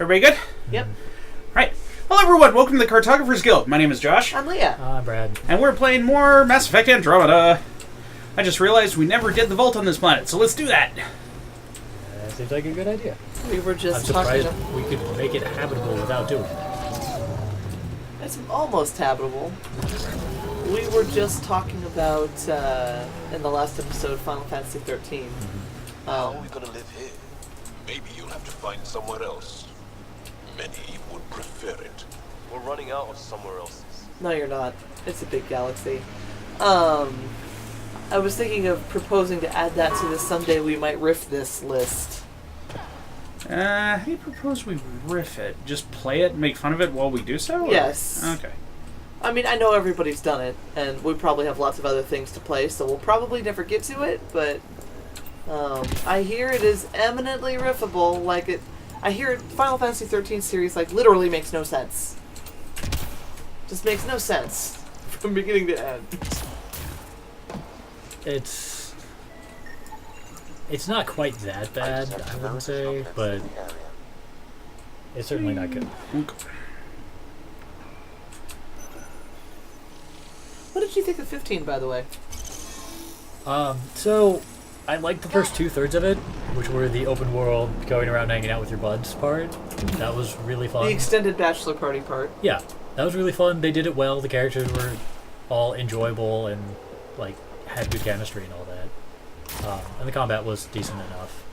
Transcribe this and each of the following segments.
Everybody good? Yep. Right. Hello everyone, welcome to the Cartographers Guild. My name is Josh. I'm Leah. I'm Brad. And we're playing more Mass Effect Andromeda. I just realized we never did the vault on this planet, so let's do that. That seems like a good idea. We were I'm just surprised talking. we could make it habitable without doing it. It's almost habitable. We were just talking about in the last episode, Final Fantasy 13. How are we gonna live here? Maybe you'll have to find somewhere else. Many would prefer it. We're running out of somewhere else. No, you're not. It's a big galaxy. I was thinking of proposing to add that to the someday we might riff this list. How do you propose we riff it? Just play it and make fun of it while we do so? Or? Yes. Okay. I mean, I know everybody's done it, and we probably have lots of other things to play, so we'll probably never get to it, but I hear it is eminently riffable. I hear Final Fantasy 13 series, literally makes no sense. Just makes no sense from beginning to end. It's not quite that bad, I wouldn't say, but it's certainly not good. What did you think of 15, by the way? So I liked the first 2/3 of it, which were the open world, going around hanging out with your buds part. That was really fun. The extended bachelor party part. Yeah, that was really fun. They did it well. The characters were all enjoyable and had good chemistry and all that. And the combat was decent enough.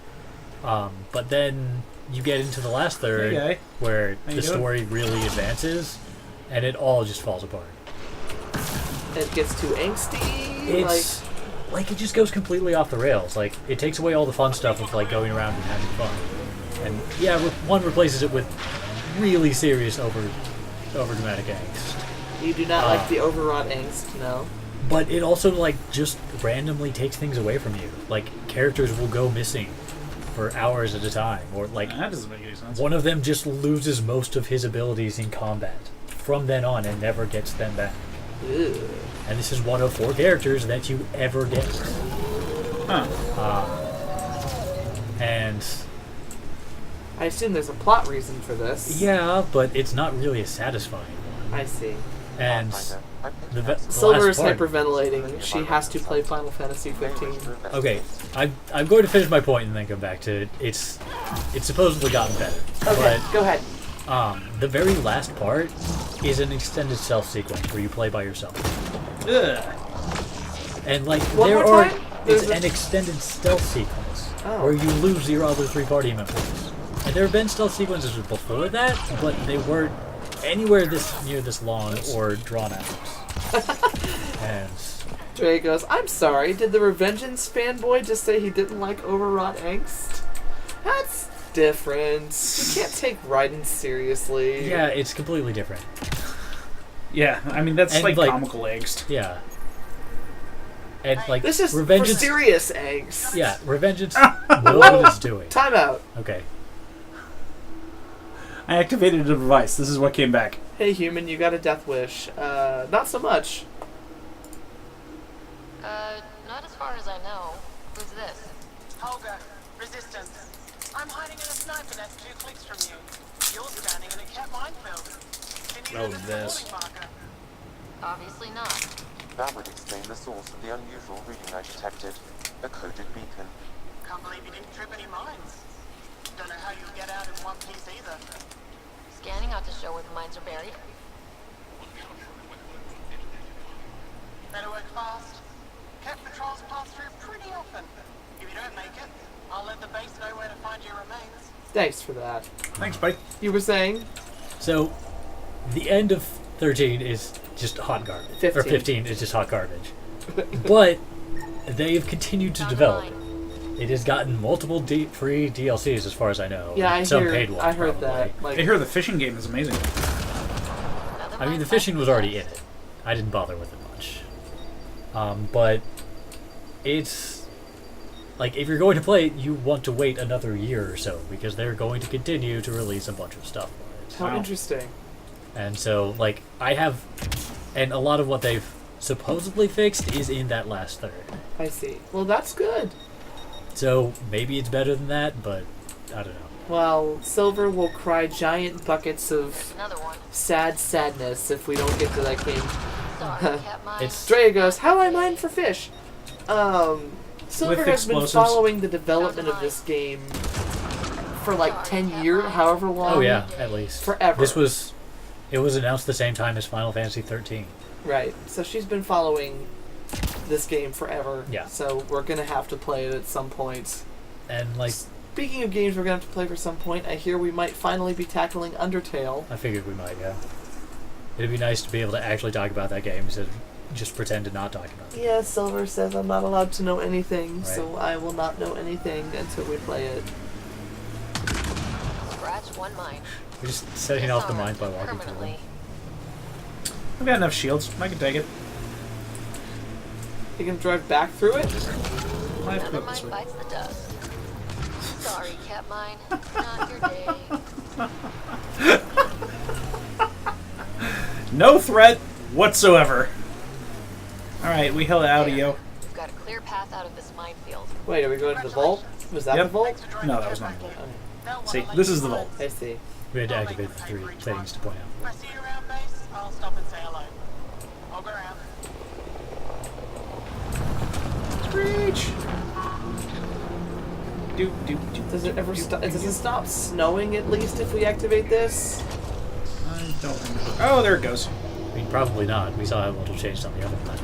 But then you get into the last third, where the story really advances, and it all just falls apart. It gets too angsty. It's it just goes completely off the rails. It takes away all the fun stuff of going around and having fun. And yeah, one replaces it with really serious over dramatic angst. You do not like the overwrought angst, no? But it also just randomly takes things away from you. Characters will go missing for hours at a time, or That doesn't make any sense. one of them just loses most of his abilities in combat from then on and never gets them back. Ew. And this is one of 4 characters that you ever get. Huh. And I assume there's a plot reason the yeah, but it's not really a satisfying one. I see. And the Silver is last part, hyperventilating. She has to play Final Fantasy 15. okay, I'm going to finish my point and then come back to it. It's supposedly gotten better. Okay, go ahead. The very last part is an extended stealth sequence where you play by yourself. Ugh. And One there more are time? it's an extended stealth sequence where you lose your other 3 party members. And there have been stealth sequences before that, but they weren't anywhere near this long or drawn out. And Dre goes, I'm sorry, did the Revengeance fanboy just say he didn't like overwrought angst? That's different. You can't take Raiden seriously. yeah, it's completely different. Yeah, I mean, that's And, comical angst. Yeah. And This is for Revengeance. serious angst. Yeah, Revengeance knows what it's doing. Time out. Okay. I activated a device. This is what came back. Hey human, you got a death wish. Not so much. Not as far as I know. Who's this? Holger, Resistance. I'm hiding in a sniper net 2 clicks from you. You're standing in a cat minefield. Can you Oh, notice this. the warning marker? Obviously not. That would explain the source of the unusual reading I detected. A coded beacon. Can't believe you didn't trip any mines. Don't know how you'll get out in one piece either. Scanning out to show where the mines are buried. Better work fast. Cat patrols pass through pretty often. If you don't make it, I'll let the base know where to find your remains. Thanks for that. Thanks, buddy. You were saying? So, the end of 13 is just hot garbage. 15. Or 15 is just hot garbage. But they've continued to Found a develop. mine. It has gotten multiple free DLCs as far as I know. Yeah, Some paid ones, I heard probably. that. I hear the fishing game is amazing. Another I mean, mine the fishing was site. already in it. I didn't bother with it much. But it's if you're going to play it, you want to wait another year or so because they're going to continue to release a bunch of stuff for it. How Wow. interesting. And so, I have, and a lot of what they've supposedly fixed is in that last third. I see. Well, that's good. So maybe it's better than that, but I don't know. Well, Silver will cry giant buckets of Another one. sadness if we don't get to that game. Sorry, Cat Mine. It's Drea goes, how I mine for fish? Silver With has been explosives. following the development of this game for like 10 years, however long. oh yeah, at least Forever. It was announced the same time as Final Fantasy 13. Right. So she's been following this game forever. Yeah. So we're going to have to play it at some point. And like Speaking of games we're going to have to play for some point, I hear we might finally be tackling Undertale. I figured we might, yeah. It'd be nice to be able to actually talk about that game instead of just pretend to not talk about it. Yeah, Silver says I'm not allowed to know anything, Right. so I will not know anything until we play it. Scratch one mine. We're just setting off the Disarmed mines by walking through them. permanently. I've got enough shields. I can take it. You can drive back through it? I have to Another go this mine way. bites the dust. Sorry, Cat Mine. Not your day. No threat whatsoever. Alright, we held out of you. We've got a clear path out of this minefield. Wait, are we going to the vault? Was that Yep. the vault? Thanks for joining No, the that was Cat not the Mine. vault. They'll wanna See, let this you is the know. vault. I see. We had to I'll make activate the the pay 3 for each things to point out. If I see you around base, I'll stop and say hello. I'll go around. Screech! Doop, doop, doop. Does it ever stop? Does it stop snowing at least if we activate this? I don't remember. Oh, there it goes. I mean, probably not. We saw how little changed on the other planet.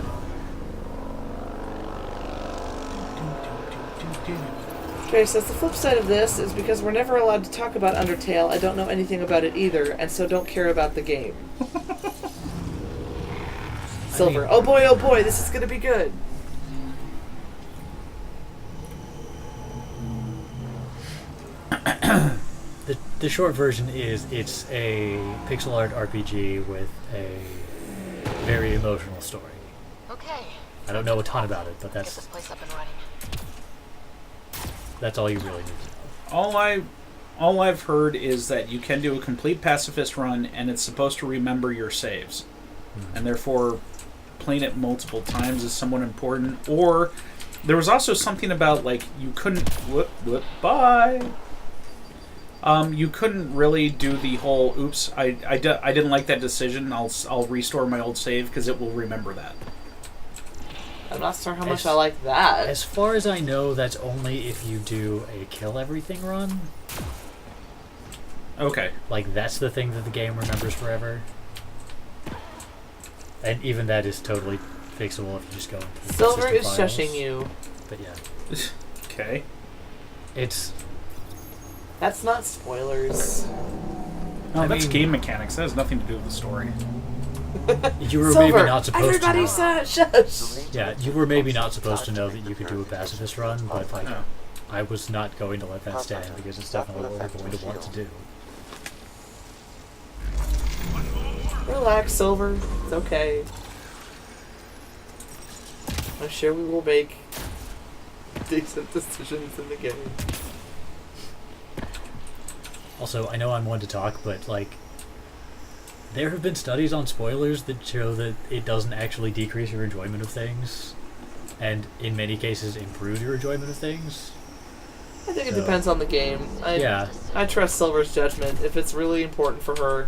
Trey says the flip side of this is because we're never allowed to talk about Undertale, I don't know anything about it either, and so don't care about the game. Silver, oh boy, this is gonna be good. The short version is it's a pixel art RPG with a very emotional story. Okay. I don't know a ton about it, but Get this place up and running. that's all you really need to know. All I've heard is that you can do a complete pacifist run, and it's supposed to remember your saves, and therefore playing it multiple times is somewhat important. Or there was also something about like you couldn't you couldn't really do the whole oops I didn't like that decision. I'll restore my old save because it will remember that. I'm not sure how much As- I like that. As far as I know, that's only if you do a kill everything run. Okay. Like, that's the thing that the game remembers forever. And even that is totally fixable if you just go into the Silver system is files. shushing you. But yeah, Okay. it's... That's not spoilers. No, I that's mean- game mechanics. That has nothing to do with the story. You were Silver, maybe not supposed everybody to... shush! Yeah, you were maybe not supposed to know that you could do a pacifist run, but like, No. I was not going to let that stand because it's definitely what we're going to want to do. Relax, Silver. It's okay. I'm sure we will make decent decisions in the game. Also, I know I'm one to talk, but like, there have been studies on spoilers that show that it doesn't actually decrease your enjoyment of things, and in many cases improve your enjoyment of things. I think it So- depends on the game. Yeah. I trust Silver's judgment. If it's really important for her,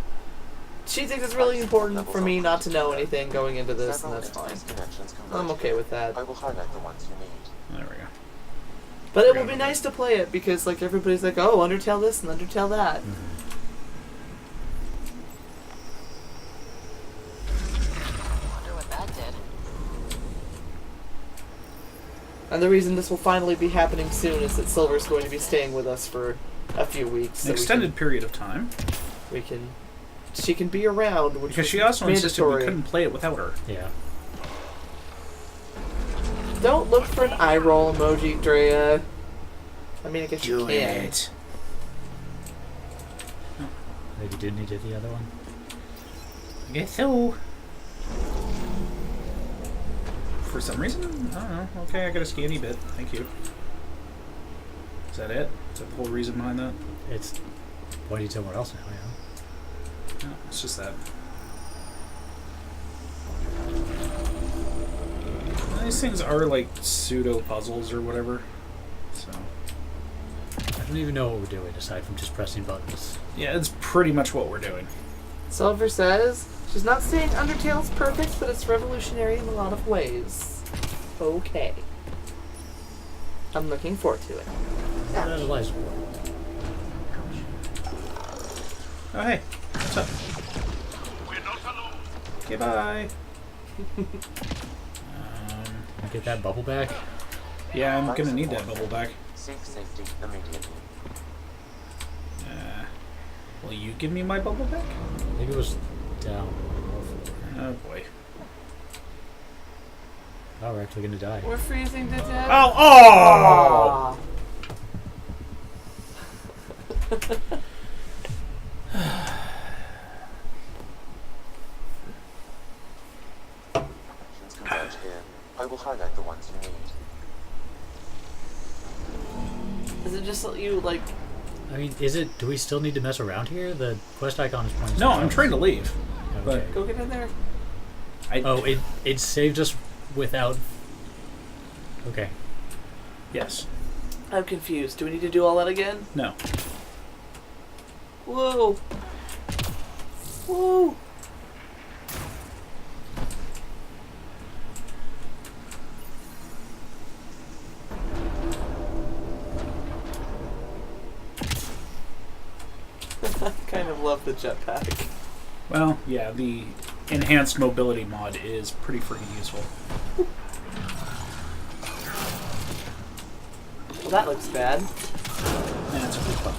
she thinks it's really important for me not to know anything going into this, and that's fine. I'm okay with that. I will highlight the ones you need. There we go. But it will be nice to play it because like everybody's like, oh, Undertale this and Undertale that. Wonder what that did. And the reason this will finally be happening soon is that Silver's going to be staying with us for a few weeks. An extended period of time. She can be around, which Because is she also insisted we mandatory. couldn't play it without her. Yeah. Don't look for an eye roll emoji, Drea. I mean, I guess you can. Maybe didn't he do the other one? I guess so. For some reason? I don't know. Okay, I got a scanny bit. Thank you. Is that it? Is that the whole reason behind that? It's pointing somewhere else now, yeah. No, it's just that. These things are like pseudo puzzles or whatever. So I don't even know what we're doing aside from just pressing buttons. Yeah, it's pretty much what we're doing. Silver says, she's not saying Undertale's perfect, but it's revolutionary in a lot of ways. Okay. I'm looking forward to it. That Eliza. Oh, hey. What's up? We're not alone. Okay, bye. Get that bubble back. Yeah, I'm gonna need that bubble back. Seek safety immediately. Will you give me my bubble back? Maybe it was down. Oh boy. Oh, we're actually gonna die. We're freezing to death. Oh! Oh! Actions converge here. I will highlight the ones you need. Is it just that you, like... I mean, is it? Do we still need to mess around here? The quest icon is pointing. No, somewhere I'm trying to else. leave. Okay. But Go get in there. Oh, it saved us without. Okay. Yes. I'm confused. Do we need to do all that again? No. Whoa. Whoa. I kind of love the jetpack. Well, yeah, the enhanced mobility mod is pretty freaking useful. Well, that looks bad. Yeah, it's pretty fun.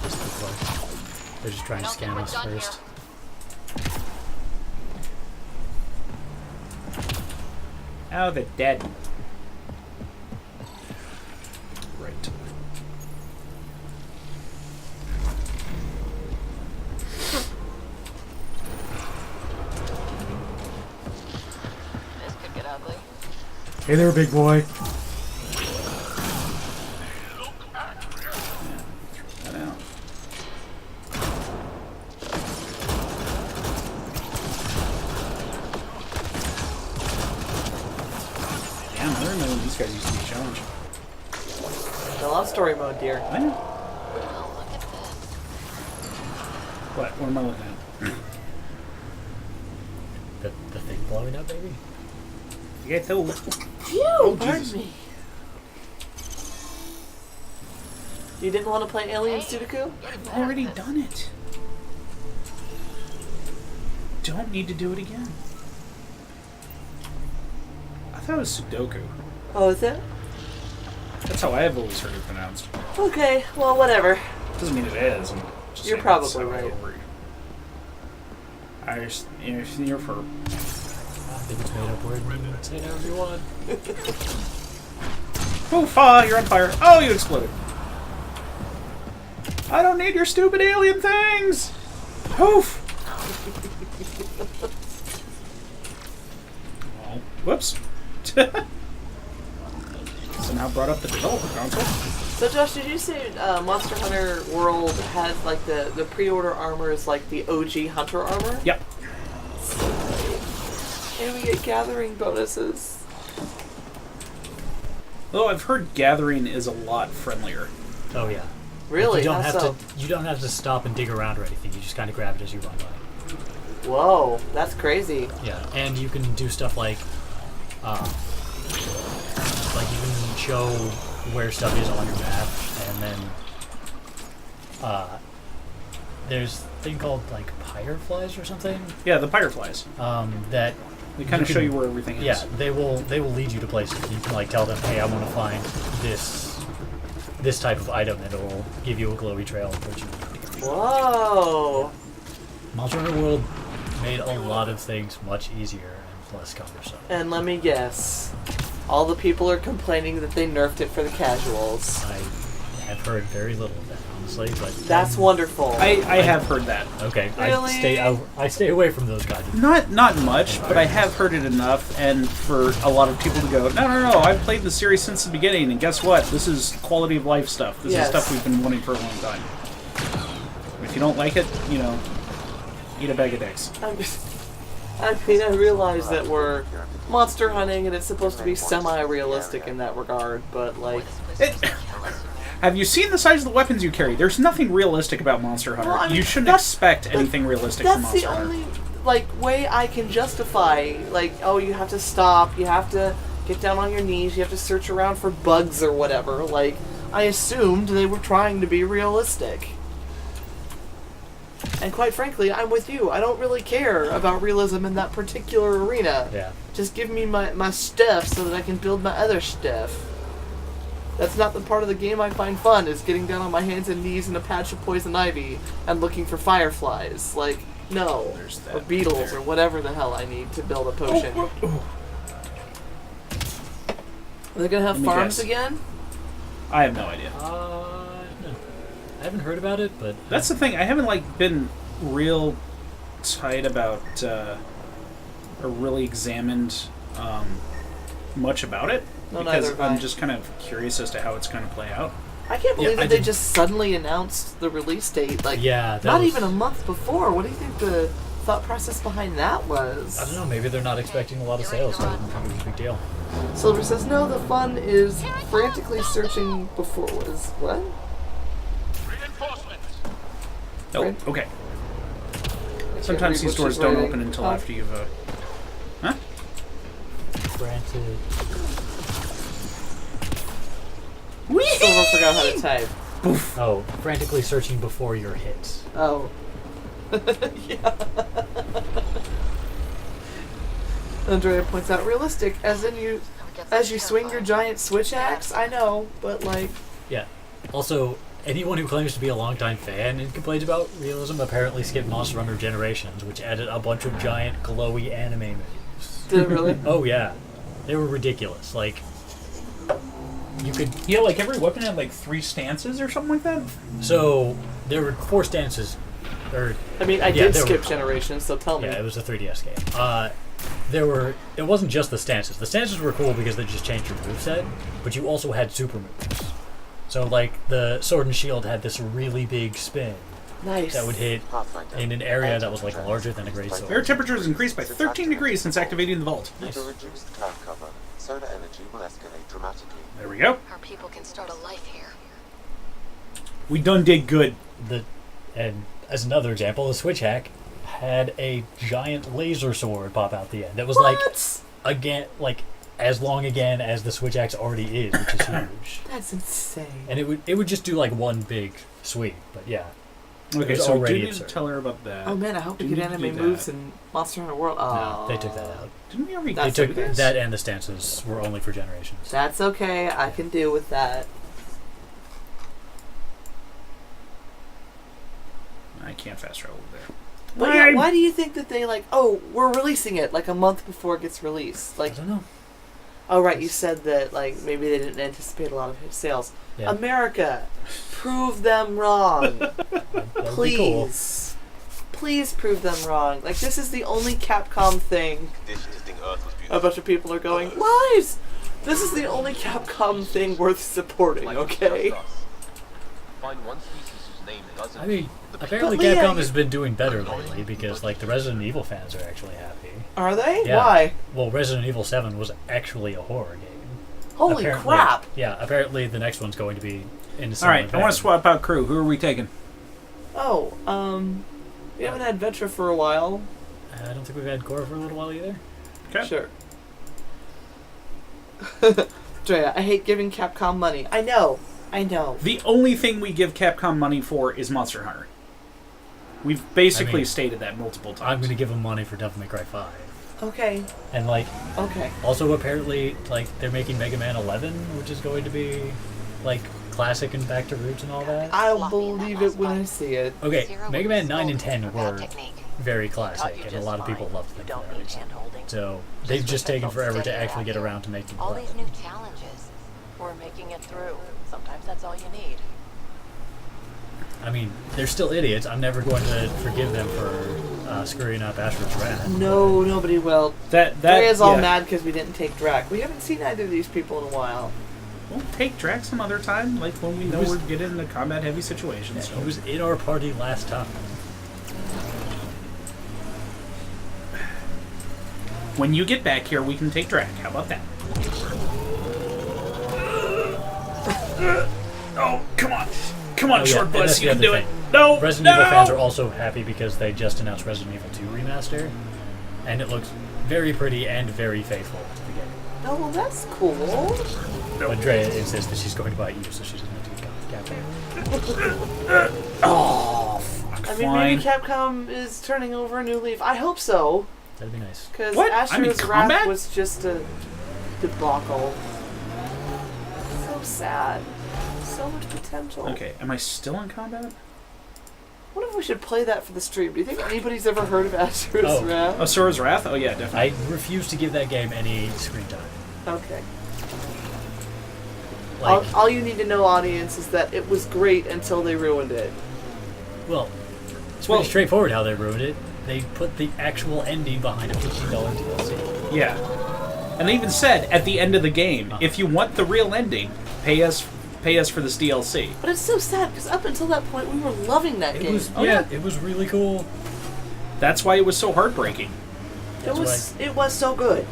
They're just trying to Don't think scan we're us done here. first. Oh, they're dead. Right. This could get ugly. Hey there, big boy. That out. Damn, I remember when these guys used to be a challenge. I love story mode, dear. I know. Oh, look at this. What? What am I looking at? The thing blowing up, baby. You get those. Phew, pardon Jesus. me. You didn't want to play Alien Hey. Sudoku? I've already done it. Don't need to do it again. I thought it was Sudoku. Oh, is it? That's how I have always heard it pronounced. Okay, well, whatever. Doesn't mean it is. I'm just You're saying probably that's how I right. over it. I just, you're for. I think it's made up word. Say it however you want. Poof! Ah, you're on fire. Oh, you exploded. I don't need your stupid alien things. Poof! Oh, whoops. Somehow brought up the developer console. So, Josh, did you say Monster Hunter World has, like, the pre-order armor is like the OG Hunter armor? Yep. And we get gathering bonuses. Though I've heard gathering is a lot friendlier. Oh yeah. Really? You don't How have so? to. You don't have to stop and dig around or anything. You just kind of grab it as you run by. Whoa, that's crazy. Yeah, and you can do stuff like you can show where stuff is on your map, and then there's a thing called like fireflies or something. Yeah, the fireflies. That They kind of you show can- you where everything is. Yeah, they will lead you to places. You can like tell them, hey, I want to find this type of item, and it will give you a glowy trail. Which Whoa. Monster Hunter World made a lot of things much easier and less cumbersome. And let me guess. All the people are complaining that they nerfed it for the casuals. I have heard very little of that, honestly, but That's wonderful. I have heard that. okay. Really? I stay away from those guys. Not much, but I have heard it enough, and for a lot of people to go, no, I've played the series since the beginning, and guess what? This is quality of life stuff. This Yes. is stuff we've been wanting for a long time. If you don't like it, eat a bag of dicks. I mean, I realize that we're monster hunting and it's supposed to be semi-realistic in that regard, but like, It, Have you seen the size of the weapons you carry? There's nothing realistic about Monster Hunter. Well, I mean, you shouldn't that's- expect anything realistic from That's Monster the Hunter. only way I can justify oh, you have to stop, you have to get down on your knees, you have to search around for bugs or whatever. I assumed they were trying to be realistic. And quite frankly, I'm with you. I don't really care about realism in that particular arena. Yeah. Just give me my stuff so that I can build my other stuff. That's not the part of the game I find fun, is getting down on my hands and knees in a patch of poison ivy and looking for fireflies. No. There's that Or beetles there. or whatever the hell I need to build a potion. Are they gonna have Let me farms guess. again? I have no idea. No. I haven't heard about it, but That's the thing. I haven't been real tight about or really examined much about it No, because neither have I. I'm just kind of curious as to how it's going to play out. I can't believe Yeah, I that they did- just suddenly announced the release date. yeah, that Not was- even a month before. What do you think the thought process behind that was? I don't know. Maybe they're not expecting a lot of sales, so I didn't think it was a big deal. Silver says, no, the fun is frantically searching before was what? Reinforcements. Oh, Right. okay. I can't Sometimes read these what doors she's don't writing. open until Oh. after you've. Huh? Granted. Silver forgot how to type. Oh, frantically searching before your hits. Oh. Yeah. Andrea points out realistic, as you swing your giant switch axe. I know, but Yeah. Also, anyone who claims to be a longtime fan and complains about realism apparently skipped Monster Hunter Generations, which added a bunch of giant glowy anime moves. did it really? Oh yeah, they were ridiculous. You could. Yeah, every weapon had 3 stances or something like that. So there were 4 stances. Or I mean, I Yeah, did there skip were- generations, so tell me. yeah, it was a 3DS game. It wasn't just the stances. The stances were cool because they just changed your moveset, but you also had super moves. So the sword and shield had this really big spin Nice. that would hit Pathfinder. in an area that was larger than a great Air sword. temperature has increased by 13 degrees since activating the vault. To reduce the cloud cover, solar energy will escalate dramatically. There we go. Our people can start a life here. We done did good. And as another example, the switch hack had a giant laser sword pop out the end. That was What? as long again as the switch axe already is, which is huge. That's insane. And it would just do one big sweep, but yeah. Okay, was so we do already need absurd. to tell her about that. Oh man, I hope we Do get need to anime do moves that. in Monster Hunter World. No, Oh, they took that out. Didn't we already That's They took okay. that, and the stances were only for generations. That's okay. I can deal with that. I can't fast travel over there. But yeah, why do you think that they we're releasing it a month before it gets released? I don't know. Oh right, you said that maybe they didn't anticipate a lot of sales. Yeah. America, prove them wrong. That would be cool. Please prove them wrong. This is the only Capcom thing. Conditions to think Earth was A beautiful. bunch of people are going, lies! This is the only Capcom thing worth supporting, okay? Find one species whose name doesn't. I mean, apparently But Leah, Capcom you- has been doing better lately because the Resident Evil fans are actually happy. Are they? Yeah. Why? Well, Resident Evil 7 was actually a horror game. Holy Apparently- crap! Yeah, apparently the next one's going to be in the All right, I want to swap out crew. Who are we taking? Oh, we haven't had Vetra for a while. I don't think we've had Cora for a little while either. Okay. Sure. Drea, I hate giving Capcom money. I know. The only thing we give Capcom money for is Monster Hunter. We've basically stated that multiple times. I'm going to give them money for Devil May Cry 5. Okay. And Okay. also apparently they're making Mega Man 11, which is going to be classic and back to roots and all that. I'll believe it when I see it. Okay, Zero Mega was Man 9 and sold 10 for were that technique. very Taught classic, you and a just lot of people fine. loved You them. don't for need those. hand-holding. So they've just taken forever to steady actually get around around to making All play. these new challenges. We're making it through. Sometimes that's all you need. I mean, they're still idiots. I'm never going to forgive them for screwing up Ashford's Wrath. No, nobody will. that Drea's all yeah. mad because we didn't take Drac. We haven't seen either of these people in a while. We'll take Drax some other time, when we know we're getting into combat-heavy situations. He was in our party last time. When you get back here, we can take Drac. How about that? Oh, come on. Come on, Oh, yeah, short and bus. that's You the can do other it. thing. No. Resident no! Evil fans are also happy because they just announced Resident Evil 2 Remaster, and it looks very pretty and very faithful to the game. Oh, well, that's cool. But Drea insists that she's going to buy it used, so she doesn't have to get Capcom. Oh, fuck. I mean, maybe Capcom is turning over a new leaf. I hope so, That'd be nice. because What? I mean, Asher's combat? Wrath was just a debacle. So sad. So much potential. Okay, am I still in combat? What if we should play that for the stream? Do you think anybody's ever heard of Asher's Oh. Wrath? Asura's Wrath? Oh, yeah, definitely. I refuse to give that game any screen time. Okay. Like, All you need to know, audience, is that it was great until they ruined it. well, it's Well- pretty straightforward how they ruined it. They put the actual ending behind a $15 DLC. Yeah. And they even said at the end of the game, if you want the real ending, pay us for this DLC. But it's so sad, because up until that point, we were loving that It game. was, Oh, yeah, yeah. it was really cool. That's why it was so heartbreaking. It was so good.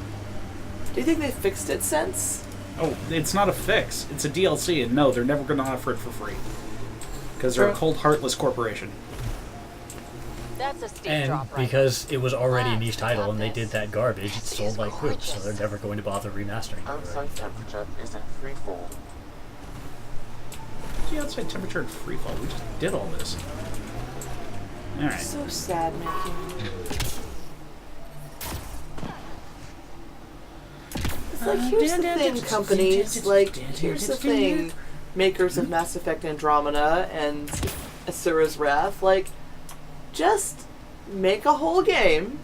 Do you think they fixed it since? Oh, it's not a fix. It's a DLC, and no, they're never going to offer it for free. Because they're a Sure. cold, heartless corporation. That's a steep And drop, right? because it was already a niche Glad we title got and they this. did that garbage, it This sold is like poop, so gorgeous. they're never going to bother remastering it. Outside temperature is in free fall. The outside temperature and free fall. We just did all this. Alright. So sad making. It's like, here's the thing, companies. Like, here's the thing, makers of Mass Effect Andromeda and Asura's Wrath. Like, just make a whole game.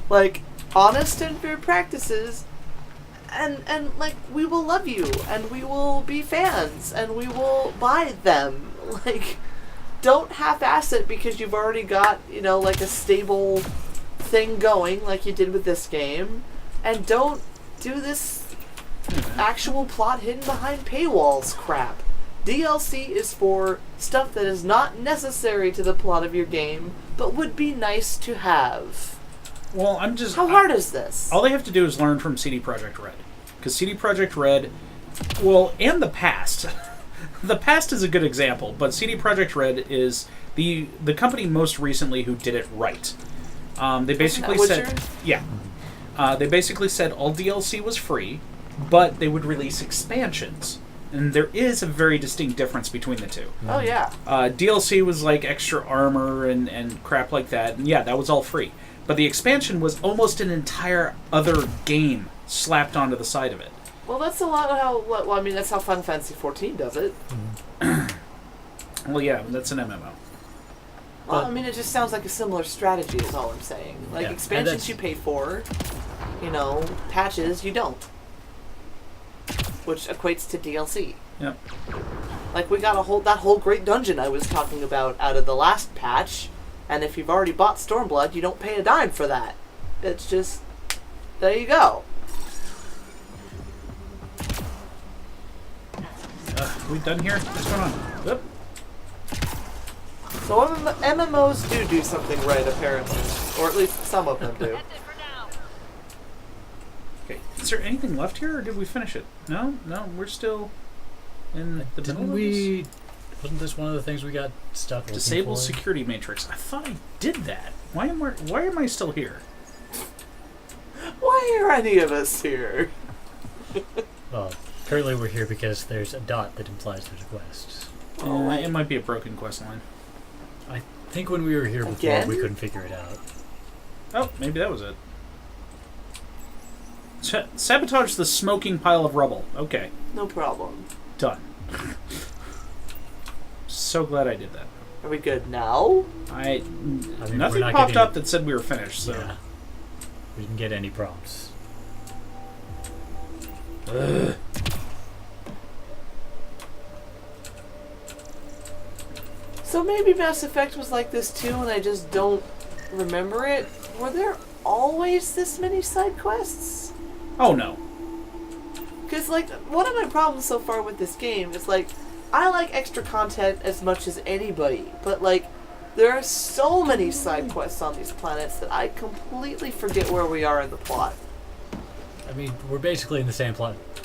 Like, honest and fair practices. And like, we will love you, and we will be fans, and we will buy them. Like, don't half-ass it because you've already got, you know, like a stable thing going, like you did with this game. And don't do this actual plot hidden behind paywalls crap. DLC is for stuff that is not necessary to the plot of your game, but would be nice to have. Well, I'm just... How hard is this? All they have to do is learn from CD Projekt Red. Because CD Projekt Red... Well, and the past. The past is a good example, but CD Projekt Red is the company most recently who did it right. They basically said... Witcher? Yeah. They basically said all DLC was free, but they would release expansions. And there is a very distinct difference between the two. Oh yeah. DLC was like extra armor and crap like that, and yeah, that was all free. But the expansion was almost an entire other game slapped onto the side of it. Well, that's a lot of how. Well, I mean, that's how Final Fantasy XIV does it. Well, yeah, that's an MMO. Well, I mean, it just sounds like a similar strategy. Is all I'm saying. Like Yeah, and expansions that's- you pay for, you know, patches you don't, which equates to DLC. Yep. Like we got that whole great dungeon I was talking about out of the last patch, and if you've already bought Stormblood, you don't pay a dime for that. It's just there you go. We done here? What's going on? Whoop. So MMOs do something right, apparently, or at least some of them do. Okay. Is there anything left here, or did we finish it? No, we're still in the middle Didn't of we... Wasn't this one of the things we got stuck looking Disable for? security matrix. I thought I did that. Why am I still here? Why are any of us here? Well, apparently we're here because there's a dot that implies there's a quest. It might be a broken quest line. I think when we were here before, Again? we couldn't figure it out. Oh, maybe that was it. Sabotage the smoking pile of rubble. Okay, No problem. done. So glad I did that. Are we good now? we're Nothing not popped getting- up that said we were finished. So Yeah. We didn't get any prompts. Ugh. So maybe Mass Effect was like this too, and I just don't remember it. Were there always this many side quests? Oh no. Because, like, one of my problems so far with this game is, like, I like extra content as much as anybody, but, like, there are so many side quests on these planets that I completely forget where we are in the plot. I mean, we're basically in the same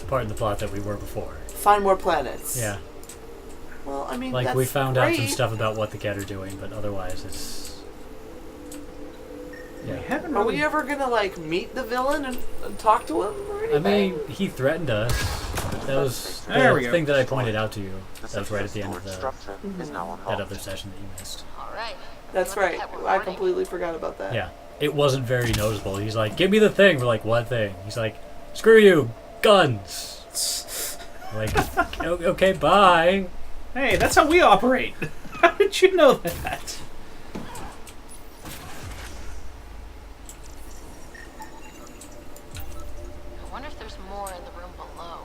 part in the plot that we were before. Find more planets. Yeah. Well, I mean, Like, that's we found out some great. stuff about what the Cat are doing, but otherwise it's... We Yeah. haven't Are really... we ever gonna like meet the villain and talk to him or I anything? mean, he threatened us. That was There the we go. thing that I pointed out to you. The That was right at the end of storage the, structure is now that unlocked. other session that you missed. All right. That's Let the right. cat I warning. completely forgot about that. Yeah. It wasn't very noticeable. He's like, give me the thing. We're like, what thing? He's like, screw you. Guns. We're like, okay, bye. Hey, that's how we operate. How did you know that? I wonder if there's more in the room below.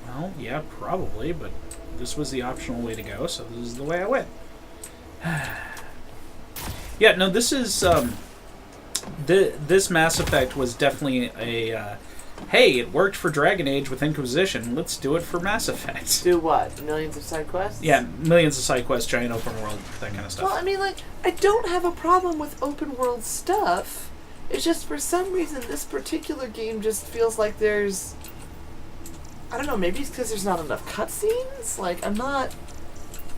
Well, yeah, probably, but this was the optional way to go, so this is the way I went. Yeah, no, this is this Mass Effect was definitely a hey, it worked for Dragon Age with Inquisition. Let's do it for Mass Effect. Do what? Millions of side quests? Yeah, millions of side quests, giant open world, that kind of stuff. Well, I mean, like, I don't have a problem with open world stuff. It's just for some reason this particular game just feels like there's... I don't know, maybe it's because there's not enough cutscenes? Like, I'm not...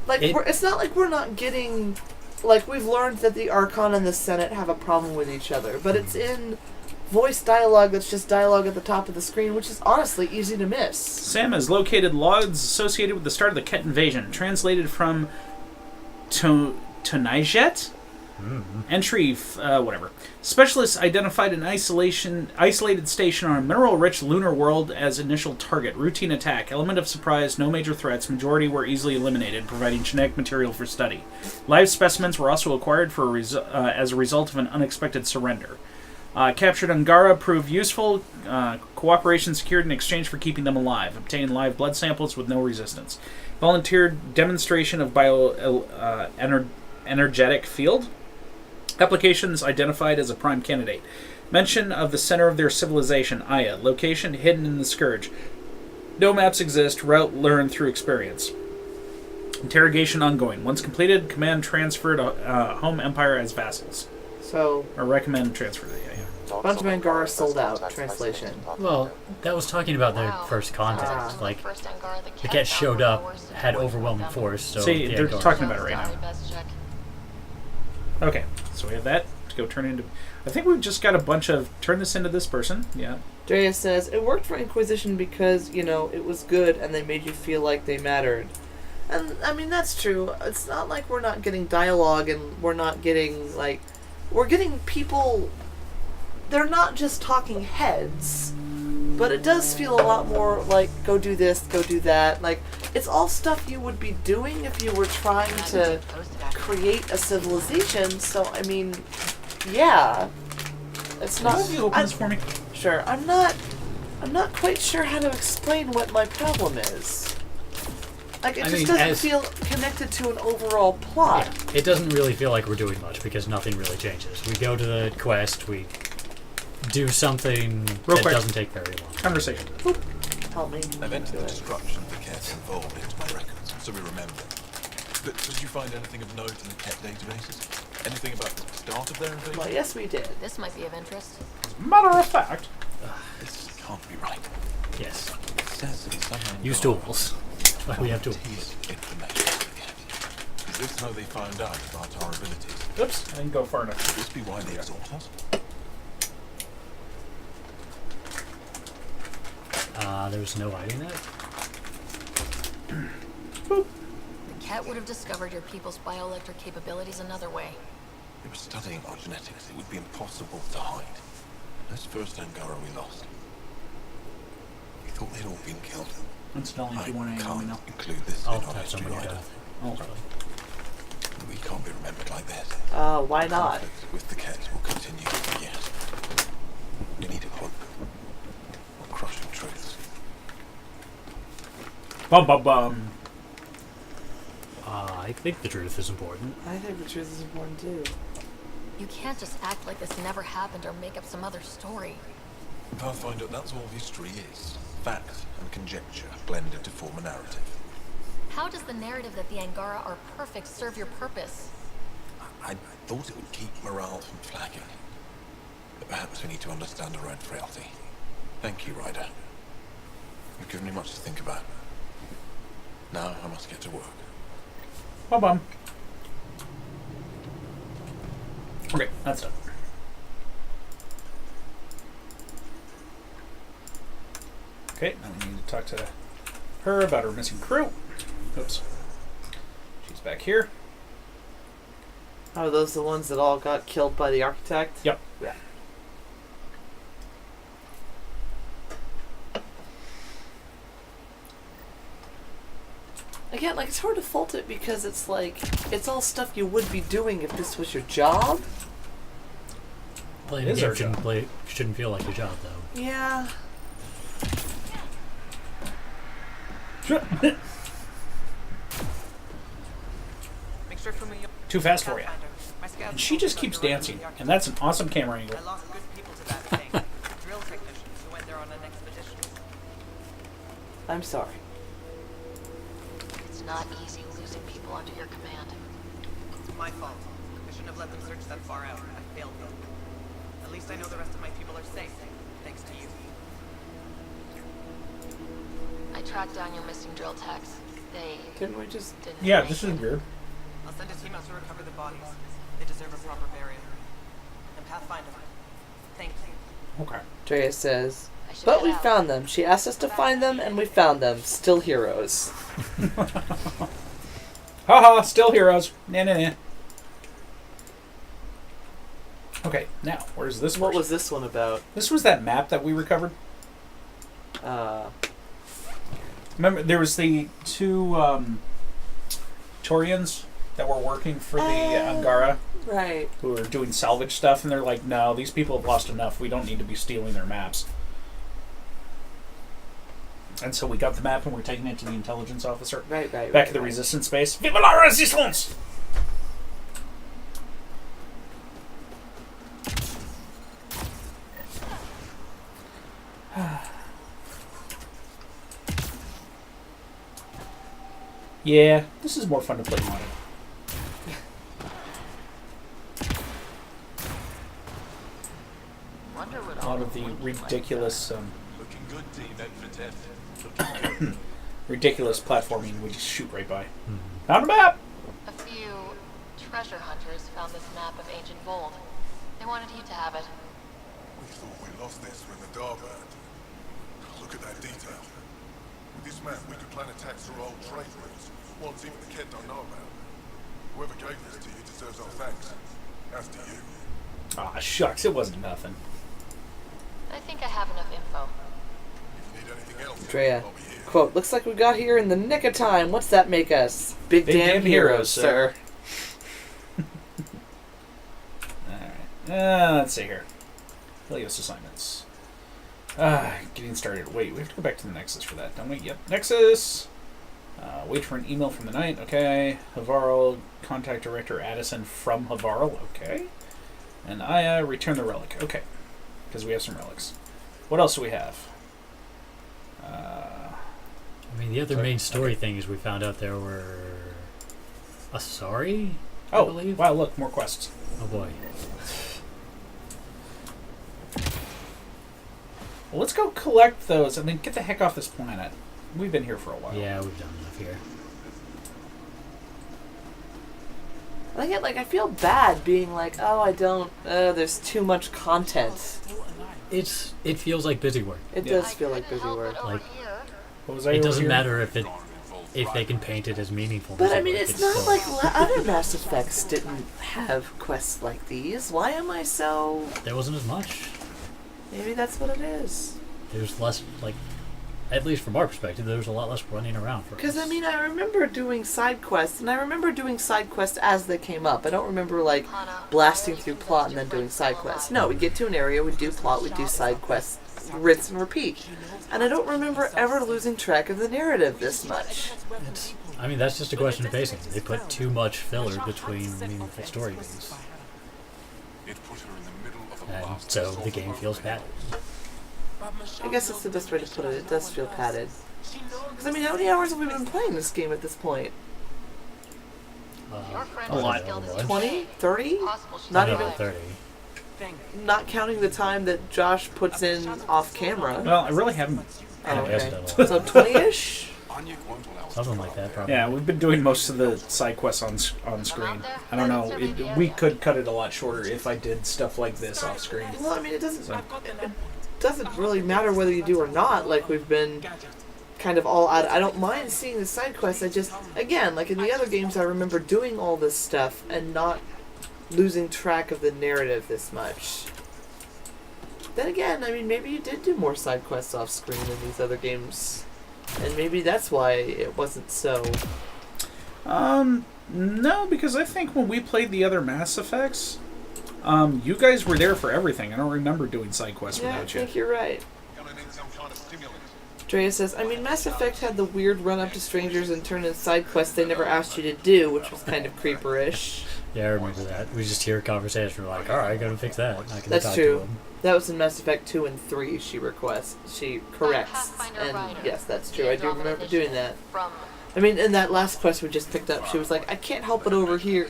Like, it's not like we're not getting... Like, we've learned that the Archon and the Senate have a problem with each other, but it's in voice dialogue that's just dialogue at the top of the screen, which is honestly easy to miss. Sam has located logs associated with the start of the Ket invasion, translated from Tonijet? Entry, whatever. Specialists identified an isolated station on a mineral-rich lunar world as initial target. Routine attack. Element of surprise. No major threats. Majority were easily eliminated, providing genetic material for study. Live specimens were also acquired for as a result of an unexpected surrender. Captured Angara proved useful. Cooperation secured in exchange for keeping them alive. Obtained live blood samples with no resistance. Volunteered demonstration of energetic field. Applications identified as a prime candidate. Mention of the center of their civilization, Aya. Location hidden in the Scourge. No maps exist. Route learned through experience. Interrogation ongoing. Once completed, command transferred home empire as vassals. So, Or recommend transfer. Yeah. bunch of Angara sold out, translation. Well, that was talking about their Wow. first contact. Some of Like, the first Angara the the Cat showed found up, were worse than had what overwhelming them. force, so... See, the they're Angara- talking about it right now. Best check. Okay, so we have that to go turn into... I think we've just got a bunch of... Turn this into this person. Yeah. Drea says, it worked for Inquisition because, you know, it was good and they made you feel like they mattered. And, I mean, that's true. It's not like we're not getting dialogue and we're not getting, like... We're getting people... They're not just talking heads. But it does feel a lot more like, go do this, go do that. Like, it's all stuff you would be doing if you were trying to create a civilization. So, I mean, yeah. It's not... Will you open this for me? Sure. I'm not quite sure how to explain what my problem is. Like, it I just mean, doesn't as- feel connected to an overall plot. Yeah, it doesn't really feel like we're doing much because nothing really changes. We go to the quest, we do something Real that quick. doesn't take very long. Conversation. Help me. I've entered do the it. destruction of the Ket involved into my records, so we remember. But did you find anything of note in the Ket databases? Anything about the start of their invasion? Well, yes, we did. This might be of interest. Matter of fact. This can't be right. Yes. It says that somehow Use tools. Like we have tools. Information of the Ket. Is this how they found out about our abilities? Oops, I didn't go far enough. Could this be why they exalt us? There's no hiding that. The Cat would have discovered your people's bioelectric capabilities another way. They were studying our genetics. It would be impossible to hide. This first Angara we lost. We thought they'd all been killed. Incidentally, I if you want to can't know. include this I'll in our have history somebody either. go. Okay. We can't be remembered like this. Why not? Conflict with the Ket will continue. Yes. We need hope. Or crushing truths. Bum bum bum. I think the truth is important. I think the truth is important too. You can't just act like this never happened or make up some other story. Pathfinder, that's all history is. Fact and conjecture blended to form a narrative. How does the narrative that the Angara are perfect serve your purpose? I thought it would keep morale from flagging. But perhaps we need to understand our own frailty. Thank you, Ryder. You've given me much to think about. Now I must get to work. Bum. Okay, that's done. Okay, now we need to talk to her about her missing crew. Oops. She's back here. Are those the ones that all got killed by the architect? Yep. Yeah. Again, like, it's hard to fault it because it's like, it's all stuff you would be doing if this was your job. Playing It a is game our job. shouldn't feel like your job, though. Yeah. Too fast for you. And she just keeps dancing, and that's an awesome camera angle. I lost good people to that thing. Drill technicians who went there on an expedition. I'm sorry. It's not easy losing people under your command. It's my fault. I shouldn't have let them search that far out. I failed them. At least I know the rest of my people are safe, thanks to you. I tracked down your missing drill techs. They Didn't we just... didn't Yeah, make this it. is weird. I'll send a team out to recover the bodies. They deserve a proper burial. And Pathfinder, thank you. Okay. Drea says, I should but head we out. found them. She asked us to find them, and we found them. Still heroes. Haha, still heroes. Nah. Okay, now, where's this What person? was this one about? This was that map that we recovered. Remember, there was the two Torians that were working for the Angara Right. who were doing salvage stuff, and they're like, no, these people have lost enough. We don't need to be stealing their maps. And so we got the map and we're taking it to the intelligence officer. Right. Back to the resistance base. Vive la resistance! Yeah, this is more fun to play modern. Wonder what A lot of the ridiculous, Looking good, team. Head for 10. ridiculous platforming we just shoot right by. Mm-hmm. Found a map! A few treasure hunters found this map of ancient gold. They wanted you to have it. We thought we lost this when the door burned. Look at that detail. With this map, we could plan attacks through old trade routes, ones even the Kett don't know about. Whoever gave this to you deserves our thanks. As do you. Aw, shucks, it wasn't nothing. I think I have enough info. If you need anything else, Drea, I'll be here. quote, looks like we got here in the nick of time. What's that make us? Big damn heroes, sir. Alright, let's see here. Helios assignments. Getting started. Wait, we have to go back to the Nexus for that, don't we? Yep, Nexus. Wait for an email from the knight. Okay. Havarl, contact Director Addison from Havarl. Okay. And Aya, return the relic. Okay. Because we have some relics. What else do we have? I mean, the other Sorry. main story things we found out there were Asari, I Oh, believe. wow, look, more quests. Oh boy. Well, let's go collect those and then get the heck off this planet. We've been here for a while. Yeah, we've done enough here. I feel bad being like, oh, there's too much content. It feels like busy work. It Yeah. does feel like busy work. Over Like- here. What was I It over doesn't here? matter if they can paint it as meaningful. But busy I mean, work, it's not still- like other Mass Effects didn't have quests like these. Why am I so... there wasn't as much. Maybe that's what it is. There's less, like, at least from our perspective, there was a lot less running around for us. Because, I mean, I remember doing side quests, and I remember doing side quests as they came up. I don't remember, like, blasting through plot and then doing side quests. No, we'd get to an area, we'd do plot, we'd do side quests, rinse and repeat. And I don't remember ever losing track of the narrative this much. I mean, that's just a question of pacing. They put too much filler between meaningful story beats. It put her in the middle of a And blast. so the game feels bad. I guess that's the best way to put it. It does feel padded. Because, I mean, how many hours have we been playing this game at this point? Your friend A was lot. as skilled as you. 20? 30? Possible she's Not No, even... 30. not counting the time that Josh puts in off camera. Well, I really haven't. Oh, Yeah, okay. that's done So 20-ish? something like that, probably. Yeah, we've been doing most of the side quests on screen. I don't know. We could cut it a lot shorter if I did stuff like this off screen. Well, I mean, it doesn't really matter whether you do or not. Like, we've been kind of all out. I don't mind seeing the side quests. I just, again, like in the other games, I remember doing all this stuff and not losing track of the narrative this much. Then again, I mean, maybe you did do more side quests off screen in these other games. And maybe that's why it wasn't so... No, because I think when we played the other Mass Effects, you guys were there for everything. I don't remember doing side quests Yeah, I without you. think you're right. Gonna need some kind of stimulant. Drea says, I mean, Mass Effect had the weird run up to strangers and turn in side quests they never asked you to do, which was kind of creeperish. Yeah, I remember that. We just hear a conversation. We're like, all right, gotta fix that. I can That's talk true. To him. That was in Mass Effect 2 and 3, she corrects. Pathfinder And Rider. yes, that's The true. I do Andromeda remember doing that. initiative From I mean, in that last quest we just picked up, she was like, I can't help but overhear,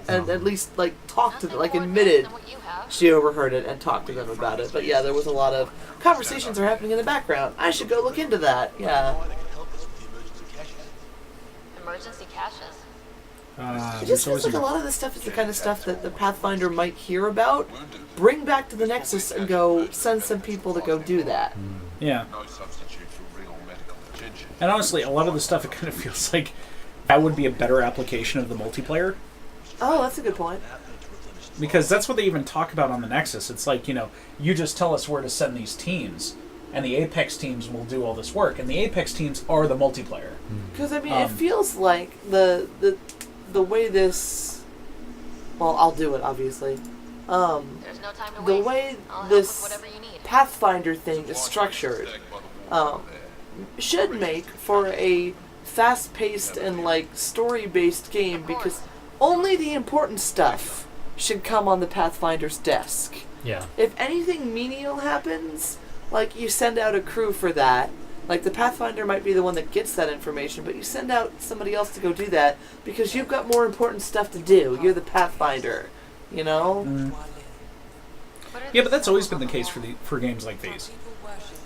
and at least, like, talk to them, like, admitted than what you have. she overheard it and talked to them about it. But yeah, there was a lot of conversations are happening in the background. I should go look into that. Yeah. Emergency caches. It just feels like a lot of this stuff is the kind of stuff that the Pathfinder might hear about, bring back to the Nexus, and go send some people to go do that. Yeah. No substitute for real medical attention. And honestly, a lot of the stuff, it kind of feels like that would be a better application of the multiplayer. Oh, that's a good point. Because that's what they even talk about on the Nexus. It's like, you just tell us where to send these teams, and the Apex teams will do all this work. And the Apex teams are the multiplayer. Because, I mean, it feels like the way this... Well, I'll do it, obviously. There's no time to The waste. way I'll help this with whatever you need. Pathfinder thing is structured should make for a fast-paced and, like, story-based game, because only the important stuff should come on the Pathfinder's desk. Yeah. If anything menial happens, like, you send out a crew for that. Like, the Pathfinder might be the one that gets that information, but you send out somebody else to go do that because you've got more important stuff to do. You're the Pathfinder, you know? What are Yeah, the but that's always been symbols the on case wall? for games like these.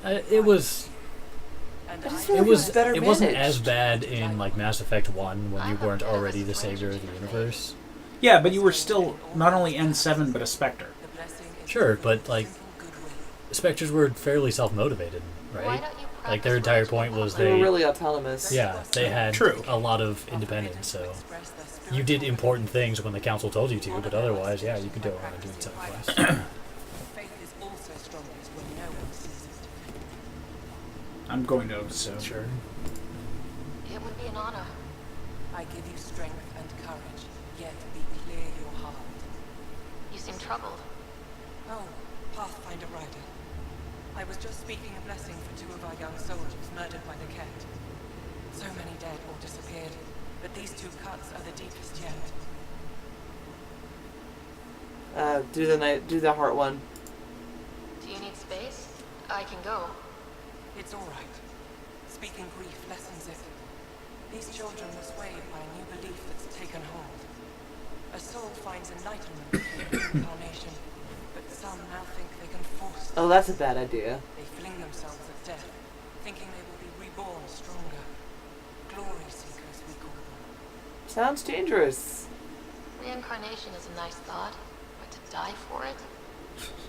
It was. I just feel like it was better It wasn't managed. as bad in like Mass Effect 1 when you weren't already the savior of the universe. Yeah, but you were still not only N7, but a Spectre. Sure, but like Spectres were fairly self-motivated, Why right? don't you Like their practice entire words point with was They were they really autonomous. yeah, they had True. a lot of independence, so you did important things when the council told you to, but otherwise, yeah, you could go around and do side quests. Faith is also strongest when no one sees it. I'm going to, so. Sure. It would be an honor. I give you strength and courage, yet be clear your heart. You seem troubled. Oh, Pathfinder Rider. I was just speaking a blessing for 2 of our young soldiers murdered by the Ket. So many dead or disappeared, but these 2 cuts are the deepest yet. Do the heart one. Do you need space? I can go. It's all right. Speaking grief lessens it. These children were swayed by a new belief that's taken hold. A soul finds enlightenment in reincarnation, but some now think they can force Oh, that's a bad idea. They fling themselves at death, thinking they will be reborn stronger. Glory seekers, we call them. Sounds dangerous. Reincarnation is a nice thought, but to die for it?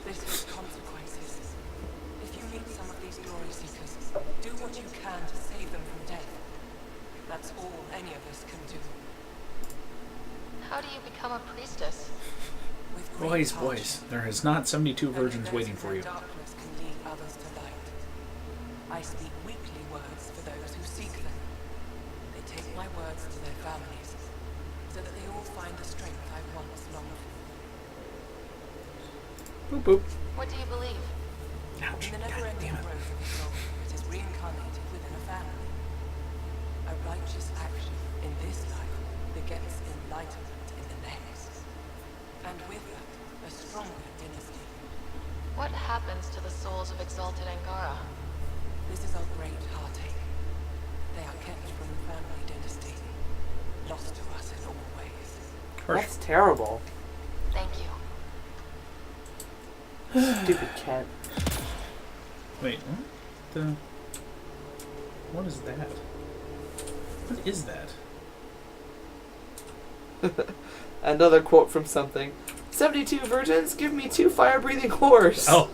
This has consequences. If you meet some of these glory seekers, do what you can to save them from death. That's all any of us can do. How do you become a priestess? With great Boys, there is not 72 Only virgins those waiting in for their you. Darkness can lead others to light. I speak weekly words for those who seek them. They take my words to their families, so that they all find the strength I once longed for. Boop boop. What do you believe? Ouch. In the God never-ending damn it. growth of a soul, it is reincarnated within a family. A righteous action in this life begets enlightenment in the next. And with that, a stronger dynasty. What happens to the souls of exalted Angara? This is our great heartache. They are kept from the family dynasty, lost to us in all ways. Harsh. That's terrible. Thank you. Stupid cat. Wait, what is that? What is that? Another quote from something. 72 virgins, give me 2 fire-breathing whores. Oh.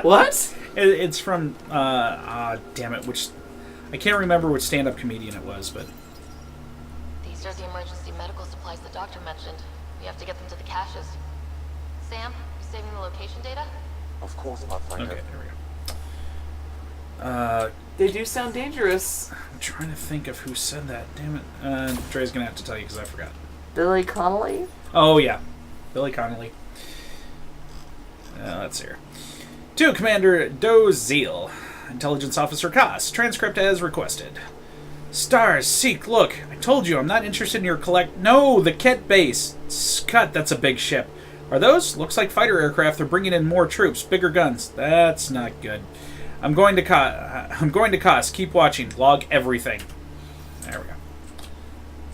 What? It's from, damn it, which... I can't remember which stand-up comedian it was, but... These are the emergency medical supplies the doctor mentioned. We have to get them to the caches. Sam, you saving the location data? Of course, Pathfinder. Okay, there we go. They do sound dangerous. I'm trying to think of who said that. Damn it. Dre's gonna have to tell you because I forgot. Billy Connolly? Oh, yeah. Billy Connolly. Let's see here. To Commander Dozil, Intelligence Officer Koss, transcript as requested. Stars, seek, look. I told you I'm not interested in your No, the Ket base. Scott, that's a big ship. Are those? Looks like fighter aircraft. They're bringing in more troops, bigger guns. That's not good. I'm going to Koss. Keep watching. Log everything. There we go.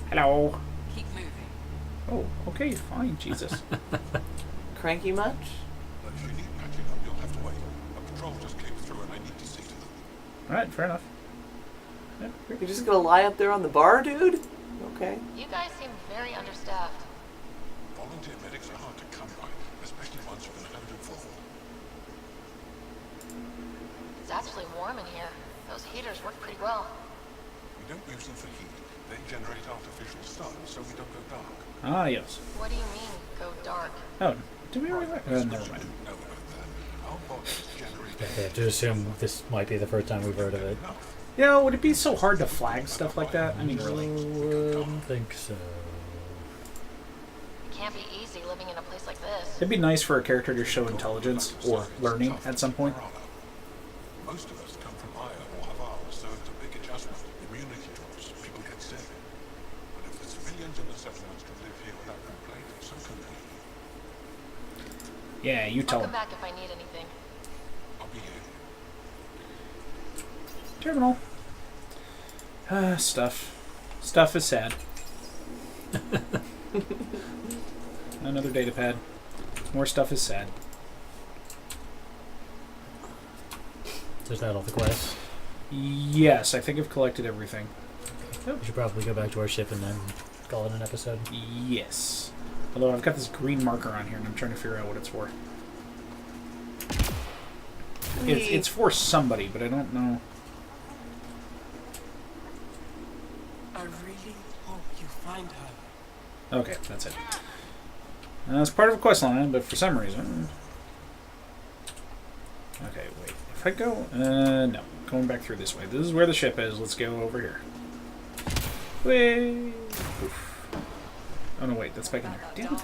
Hello. Keep moving. Oh, okay, fine. Jesus. Cranky much? If you need patching up, you'll have to wait. A patrol just came through and I need to see to them. All right, fair enough. Yeah, You're just gonna lie up there on the bar, dude? Okay. You guys seem very understaffed. Volunteer medics are hard to come by, especially ones you can handle full. It's actually warm in here. Those heaters work pretty well. We don't use them for heat. They generate artificial sun, so we don't go dark. Ah, yes. What do you mean, go dark? Oh, did we already? Never mind. Know about that. Our bodies generate I have to assume this might be the first time we've heard of it. enough. You know, would it be so hard to flag stuff like that? I mean, really? Wouldn't think so. It can't be easy living in a place like this. It'd be nice for a character to show intelligence or learning at some point. Most of us come from Aya or Haval, so it's a big adjustment. Immunity drops, people get sick. But if the civilians in the settlements can live here without complaint, so can we. Yeah, you I'll tell come him. back if I need anything. I'll be here. Terminal. Stuff. Stuff is sad. Another data pad. More stuff is sad. So is that all the quests? Yes, I think I've collected everything. We should probably go back to our ship and then call it an episode. Yes. Although I've got this green marker on here and I'm trying to figure out what it's for. It's for somebody, but I don't know. I really hope you find her. Okay, that's it. It's part of a quest line, but for some reason... Okay, wait. If I go... no. Going back through this way. This is where the ship is. Let's go over here. Whee! Oof. Oh, no, wait. That's back in there. Damn it.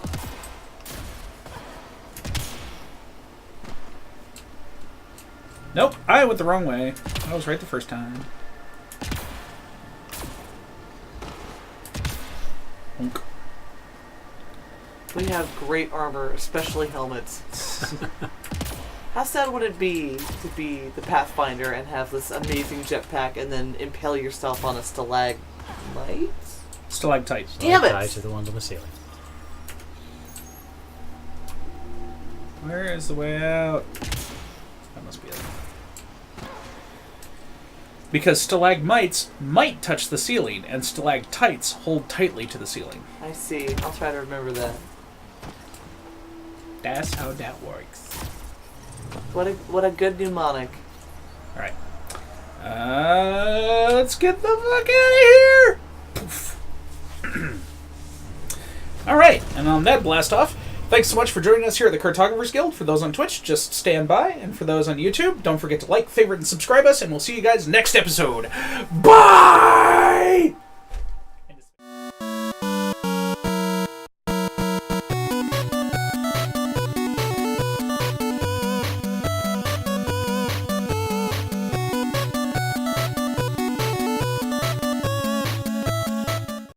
Nope. I went the wrong way. I was right the first time. Honk. We have great armor, especially helmets. How sad would it be to be the Pathfinder and have this amazing jetpack and then impale yourself on a stalagmite? Stalactite. Damn it! Guys are the ones on the ceiling. Where is the way out? That must be it. Because stalagmites might touch the ceiling, and stalactites hold tightly to the ceiling. I see. I'll try to remember that. That's how that works. What a good mnemonic. Alright. Let's get the fuck out of here! Poof. Alright, and on that blast off, thanks so much for joining us here at the Cartographers Guild. For those on Twitch, just stand by. And for those on YouTube, don't forget to like, favorite, and subscribe us. And we'll see you guys next episode. Bye!